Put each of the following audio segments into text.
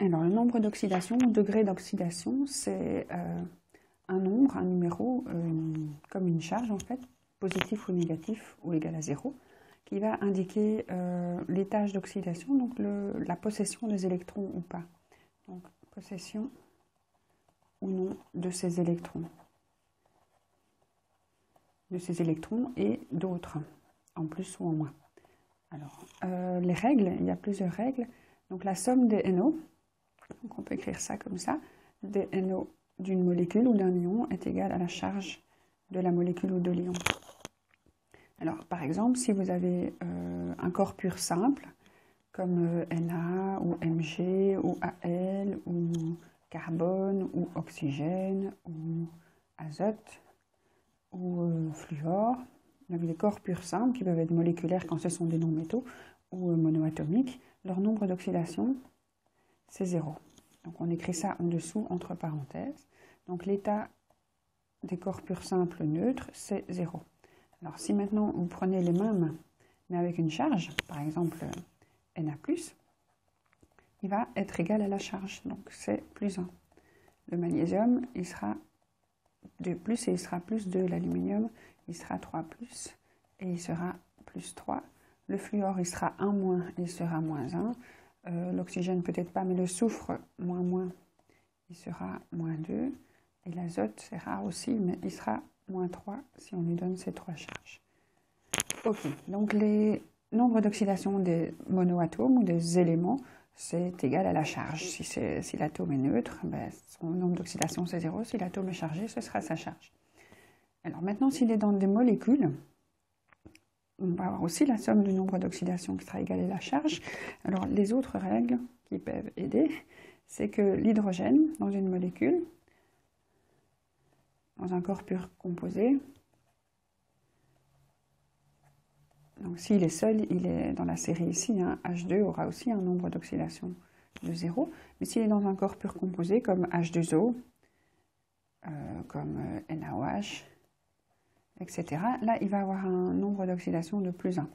Alors, le nombre d'oxydation, ou degré d'oxydation, c'est un nombre, un numéro, comme une charge en fait, positif ou négatif ou égal à 0, qui va indiquer l'étage d'oxydation, donc la possession des électrons ou pas. Donc, possession ou non de ces électrons. Et d'autres, en plus ou en moins. Alors, les règles, il y a plusieurs règles. Donc, la somme des NO, donc on peut écrire ça comme ça, des NO d'une molécule ou d'un ion est égale à la charge de la molécule ou de l'ion. Alors, par exemple, si vous avez un corps pur simple, comme Na ou Mg ou Al ou carbone ou oxygène ou azote ou fluor, donc des corps purs simples qui peuvent être moléculaires quand ce sont des non-métaux ou monoatomiques, leur nombre d'oxydation, c'est 0. Donc on écrit ça en dessous entre parenthèses. Donc l'état des corps purs simples neutres, c'est 0. Alors si maintenant vous prenez les mêmes, mais avec une charge, par exemple Na+, il va être égal à la charge, donc c'est plus 1. Le magnésium, il sera 2 plus et il sera plus 2. L'aluminium, il sera 3 plus et il sera plus 3. Le fluor, il sera 1 moins et il sera moins 1. L'oxygène peut-être pas, mais le soufre, moins, il sera moins 2. Et l'azote, c'est rare aussi, mais il sera moins 3 si on lui donne ces 3 charges. Ok, donc les nombres d'oxydation des monoatomes ou des éléments, c'est égal à la charge. Si l'atome est neutre, ben, son nombre d'oxydation c'est 0. Si l'atome est chargé, ce sera sa charge. Alors maintenant, s'il est dans des molécules, on va avoir aussi la somme du nombre d'oxydation qui sera égale à la charge. Alors les autres règles qui peuvent aider, c'est que l'hydrogène dans une molécule, dans un corps pur composé, donc s'il est seul, il est dans la série ici, hein, H2 aura aussi un nombre d'oxydation de 0. Mais s'il est dans un corps pur composé, comme H2O, comme NaOH, etc., là, il va avoir un nombre d'oxydation de plus 1.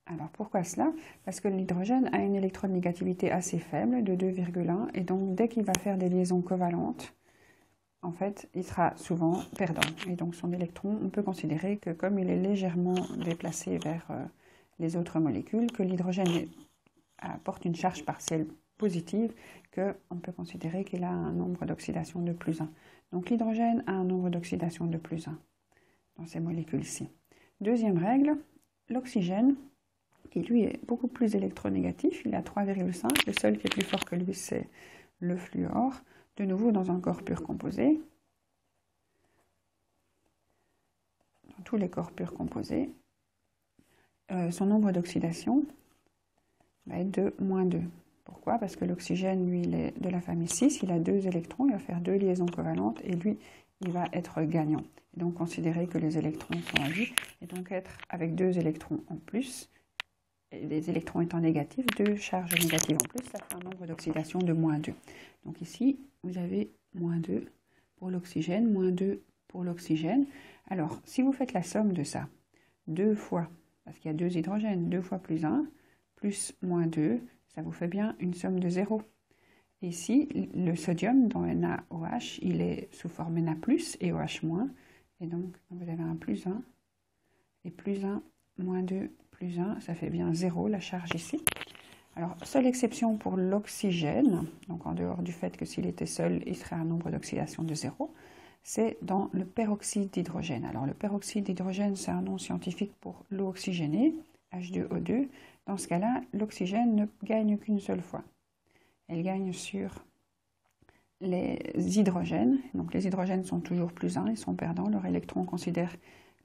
Alors, pourquoi cela? Parce que l'hydrogène a une électronégativité assez faible, de 2,1, et donc, dès qu'il va faire des liaisons covalentes, en fait, il sera souvent perdant. Et donc, son électron, on peut considérer que comme il est légèrement déplacé vers les autres molécules, que l'hydrogène apporte une charge partielle positive, qu'on peut considérer qu'il a un nombre d'oxydation de plus 1. Donc, l'hydrogène a un nombre d'oxydation de plus 1 dans ces molécules-ci. Deuxième règle, l'oxygène, qui lui est beaucoup plus électronégatif, il a 3,5, le seul qui est plus fort que lui, c'est le fluor. De nouveau dans un corps pur composé, dans tous les corps purs composés, son nombre d'oxydation va être de moins 2. Pourquoi? Parce que l'oxygène, lui, il est de la famille 6, il a 2 électrons, il va faire 2 liaisons covalentes, et lui, il va être gagnant. Et donc, considérer que les électrons sont à lui, et donc être avec 2 électrons en plus, et les électrons étant négatifs, 2 charges négatives en plus, ça fait un nombre d'oxydation de moins 2. Donc ici, vous avez moins 2 pour l'oxygène, moins 2 pour l'oxygène. Alors, si vous faites la somme de ça, 2 fois, parce qu'il y a 2 hydrogènes, 2 fois plus 1, plus moins 2, ça vous fait bien une somme de 0. Et ici, le sodium dans NaOH, il est sous forme Na+, et OH-, et donc vous avez un plus 1, et plus 1, moins 2, plus 1, ça fait bien 0, la charge ici. Alors, seule exception pour l'oxygène, donc en dehors du fait que s'il était seul, il serait un nombre d'oxydation de 0, c'est dans le peroxyde d'hydrogène. Alors, le peroxyde d'hydrogène, c'est un nom scientifique pour l'eau oxygénée, H2O2. Dans ce cas-là, l'oxygène ne gagne qu'une seule fois. Elle gagne sur les hydrogènes. Donc, les hydrogènes sont toujours plus 1, ils sont perdants. Leur électron considère,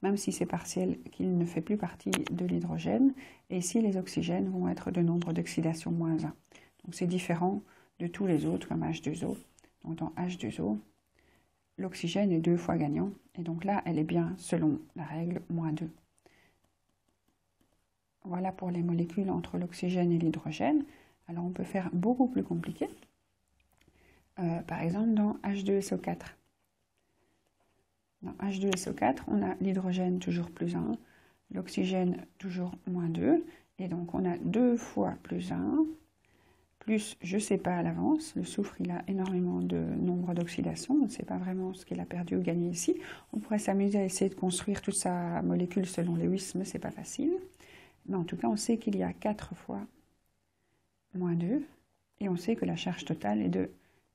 même si c'est partiel, qu'il ne fait plus partie de l'hydrogène. Et ici, les oxygènes vont être de nombre d'oxydation moins 1. Donc, c'est différent de tous les autres, comme H2O. Donc, dans H2O, l'oxygène est 2 fois gagnant. Et donc là, elle est bien, selon la règle, moins 2. Voilà pour les molécules entre l'oxygène et l'hydrogène. Alors, on peut faire beaucoup plus compliqué. Par exemple, dans H2SO4. Dans H2SO4, on a l'hydrogène toujours plus 1, l'oxygène toujours moins 2, et donc on a 2 fois plus 1, plus je ne sais pas à l'avance. Le soufre, il a énormément de nombre d'oxydations. On ne sait pas vraiment ce qu'il a perdu ou gagné ici. On pourrait s'amuser à essayer de construire toute sa molécule selon Lewis, mais ce n'est pas facile. Mais en tout cas, on sait qu'il y a 4 fois moins 2. Et on sait que la charge totale est de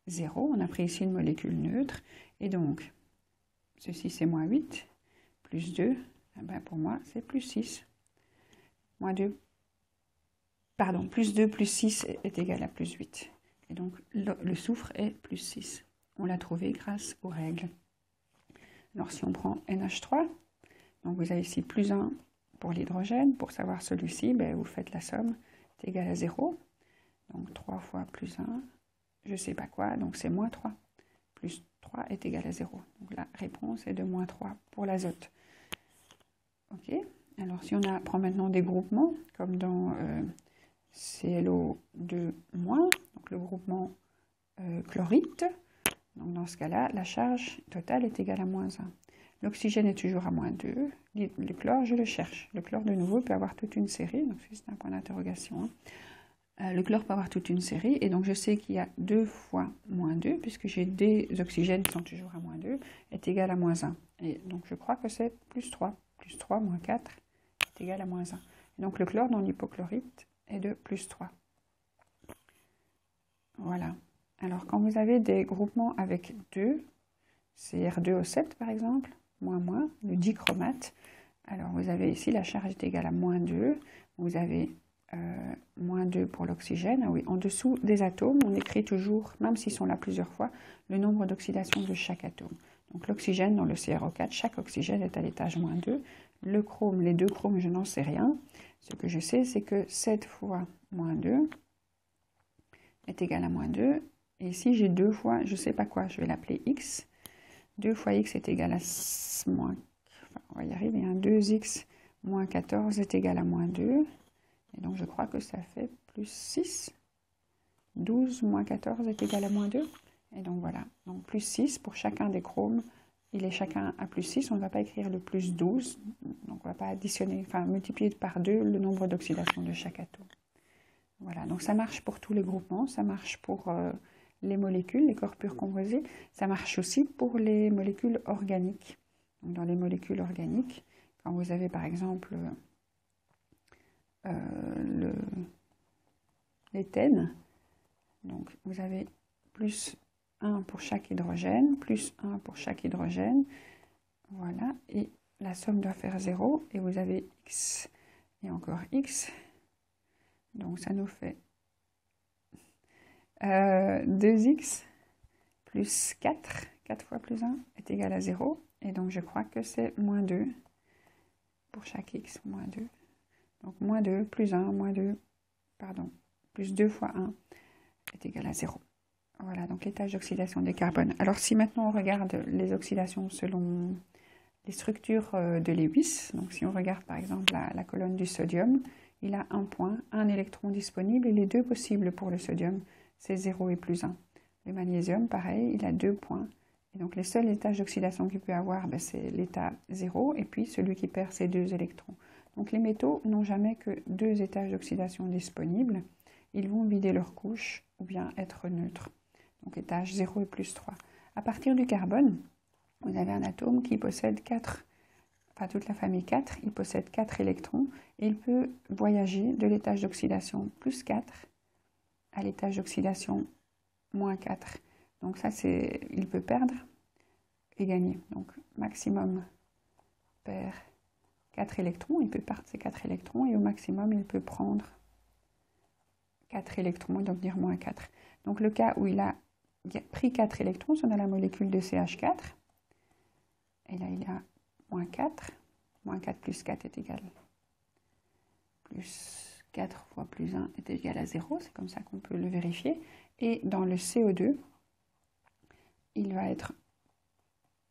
0. On a pris ici une molécule neutre. Et donc, ceci c'est moins 8, plus 2. Eh ben pour moi, c'est plus 6. Moins 2. Pardon, plus 2 plus 6 est égal à plus 8. Et donc, le soufre est plus 6. On l'a trouvé grâce aux règles. Alors, si on prend NH3, donc vous avez ici plus 1 pour l'hydrogène. Pour savoir celui-ci, ben, vous faites la somme, c'est égal à 0. Donc, 3 fois plus 1, je ne sais pas quoi, donc c'est moins 3. Plus 3 est égal à 0. Donc, la réponse est de moins 3 pour l'azote. OK. Alors, si on prend maintenant des groupements, comme dans... ClO2-, donc le groupement chlorite. Donc dans ce cas-là, la charge totale est égale à moins 1. L'oxygène est toujours à moins 2. Le chlore, je le cherche. Le chlore, de nouveau, peut avoir toute une série. Donc c'est un point d'interrogation. Le chlore peut avoir toute une série. Et donc je sais qu'il y a 2 fois moins 2, puisque j'ai des oxygènes qui sont toujours à moins 2, est égal à moins 1. Et donc je crois que c'est plus 3. Plus 3 moins 4 est égal à moins 1. Et donc le chlore dans l'hypochlorite est de plus 3. Voilà. Alors, quand vous avez des groupements avec 2, CR2O7 par exemple, moins, le dichromate, alors vous avez ici la charge est égale à moins 2, vous avez moins 2 pour l'oxygène. Ah oui, en dessous des atomes, on écrit toujours, même s'ils sont là plusieurs fois, le nombre d'oxydations de chaque atome. Donc l'oxygène dans le CrO4, chaque oxygène est à l'étage moins 2. Le chrome, les 2 chromes, je n'en sais rien. Ce que je sais, c'est que 7 fois moins 2 est égal à moins 2. Et ici, j'ai 2 fois, je ne sais pas quoi, je vais l'appeler x. 2 fois x est égal à moins... Enfin, on va y arriver. 2x moins 14 est égal à moins 2. Et donc, je crois que ça fait plus 6. 12 moins 14 est égal à moins 2. Et donc, voilà. Donc, plus 6 pour chacun des chromes. Il est chacun à plus 6, on ne va pas écrire le plus 12, donc on ne va pas additionner, enfin multiplier par 2 le nombre d'oxydations de chaque atome. Voilà, donc ça marche pour tous les groupements, ça marche pour les molécules, les corps purs composés, ça marche aussi pour les molécules organiques. Donc dans les molécules organiques, quand vous avez par exemple l'éthène, donc vous avez plus 1 pour chaque hydrogène, plus 1 pour chaque hydrogène, voilà, et la somme doit faire 0, et vous avez x et encore x, donc ça nous fait 2x plus 4, 4 fois plus 1 est égal à 0, et donc je crois que c'est moins 2 pour chaque x, moins 2, donc moins 2 plus 1, moins 2, pardon, plus 2 fois 1 est égal à 0. Voilà, donc l'étage d'oxydation des carbones. Alors si maintenant on regarde les oxydations selon les structures de Lewis, donc si on regarde par exemple la colonne du sodium, il a un point, un électron disponible, et les 2 possibles pour le sodium, c'est 0 et plus 1. Le magnésium, pareil, il a 2 points. Et donc les seuls étages d'oxydation qu'il peut avoir, ben, c'est l'état 0, et puis celui qui perd ses 2 électrons. Donc les métaux n'ont jamais que 2 étages d'oxydation disponibles. Ils vont vider leur couche ou bien être neutres. Donc étage 0 et plus 3. À partir du carbone, vous avez un atome qui possède 4, enfin toute la famille 4, il possède 4 électrons, et il peut voyager de l'étage d'oxydation plus 4 à l'étage d'oxydation moins 4. Donc ça, il peut perdre et gagner. Donc maximum perd 4 électrons, il peut perdre ces 4 électrons, et au maximum, il peut prendre 4 électrons, donc dire moins 4. Donc le cas où il a pris 4 électrons, c'est dans la molécule de CH4. Et là, il a moins 4. Moins 4 plus 4 est égal. Plus 4 fois plus 1 est égal à 0. C'est comme ça qu'on peut le vérifier. Et dans le CO2, il va être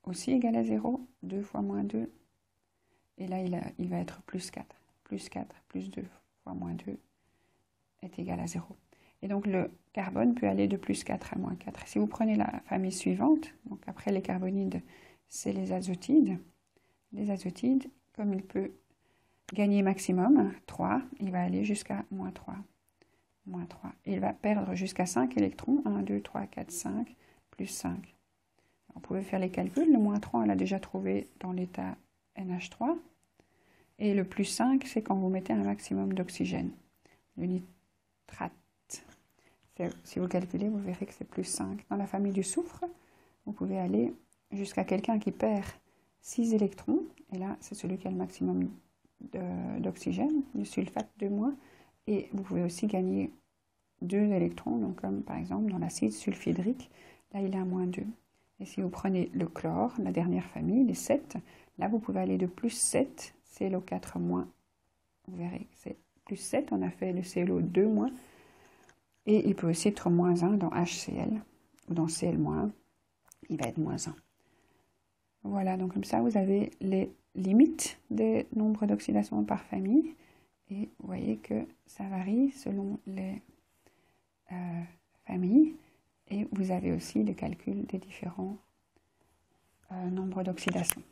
aussi égal à 0. 2 fois moins 2. Et là, il va être plus 4. Plus 4 plus 2 fois moins 2 est égal à 0. Et donc, le carbone peut aller de plus 4 à moins 4. Si vous prenez la famille suivante, donc après les carbonides, c'est les azotides. Les azotides, comme il peut gagner maximum, 3, il va aller jusqu'à moins 3. moins 3. Il va perdre jusqu'à 5 électrons. 1, 2, 3, 4, 5, plus 5. Vous pouvez faire les calculs. Le moins 3, on l'a déjà trouvé dans l'état NH3. Et le plus 5, c'est quand vous mettez un maximum d'oxygène. Le nitrate. Si vous calculez, vous verrez que c'est plus 5. Dans la famille du soufre, vous pouvez aller jusqu'à quelqu'un qui perd 6 électrons. Et là, c'est celui qui a le maximum d'oxygène, du sulfate 2-. Et vous pouvez aussi gagner 2 électrons, donc comme par exemple dans l'acide sulfhydrique, là il est à -2. Et si vous prenez le chlore, la dernière famille, les 7, là vous pouvez aller de plus 7, ClO4-. Vous verrez que c'est plus 7, on a fait le ClO2-. Et il peut aussi être -1 dans HCl, ou dans Cl-, il va être -1. Voilà, donc comme ça vous avez les limites des nombres d'oxydation par famille. Et vous voyez que ça varie selon les familles. Et vous avez aussi le calcul des différents nombres d'oxydation.